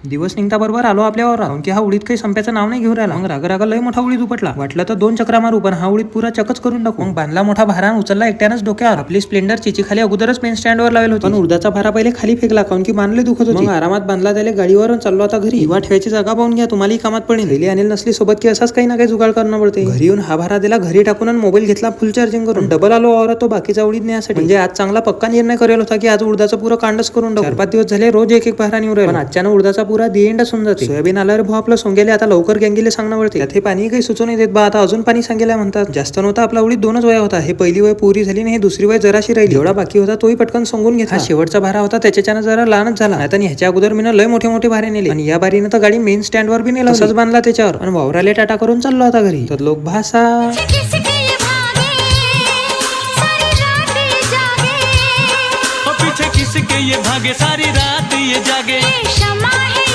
दिवस निघता बरोबर आलो आपल्यावर, की हा उडीत काही संपायचं नाव नाही घेऊन राहिला. मग रागा लय मोठा उडीत उपटला. वाटलं तर 2 चक्रा मारू, पण हा उडीत पुरा चकच करून टाकू. मग बांधला मोठा भारा, उचलला एकट्यानंच डोक्यावर. आपली स्प्लेंडर चिची खाली अगोदरच मेन स्टँडवर लावली होती, पण उडदाचा भारा पहिले खाली फेकला, कारण की मानले दुखत होती. मग आरामात बांधला त्याला गाडीवर, चाललो आता घरी. किंवा ठेवायची जागा पाहून घ्या, तुम्हालाही कामात पडेल. रेली आणेल नसली सोबत की असाच काही ना काही जुगाड करणं पडते. घरी येऊन हा भारा दिला घरी टाकून आणि मोबाईल घेतला फुल चार्जिंग करून. डबल आलो और तो बाकीचा उडीद नेण्यासाठी. म्हणजे आज चांगला पक्का निर्णय करेल होता की आज उडदाचा पुरा कांडच करून टाकू. 4-5 दिवस झाले रोज एक भारा निवड, पण आजच्यानं उडदाचा पुरा दी एंड असून जाते. सोयाबीन आल्यावर भाऊ आपलं सोंगेले आता लवकर गँगीले सांगणं पडते. त्यात हे पाणी काही सुचू नाही देत बा. आता अजून पाणी सांगेला म्हणतात. जास्त नव्हता आपला उडीद 2च वया होता. हे पहिली वय पुरी झाली आणि हे दुसरी वय जराशी राहिली. एवढा बाकी होता तोही पटकन सांगून घेतला. शेवटचा भारा होता त्याच्यानं जरा लहानच झाला. आता ह्याच्या अगोदर मी लय मोठे मोठे भारे नेले, आणि या बारीनं तर गाडी मेन स्टँड वर बी नेला, तसंच बांधला त्याच्यावर आणि वावराले टाटा करून चाललो आता घरी. तर लोक भाषा पीछे किसके ये भागे सारी रात ये जागे.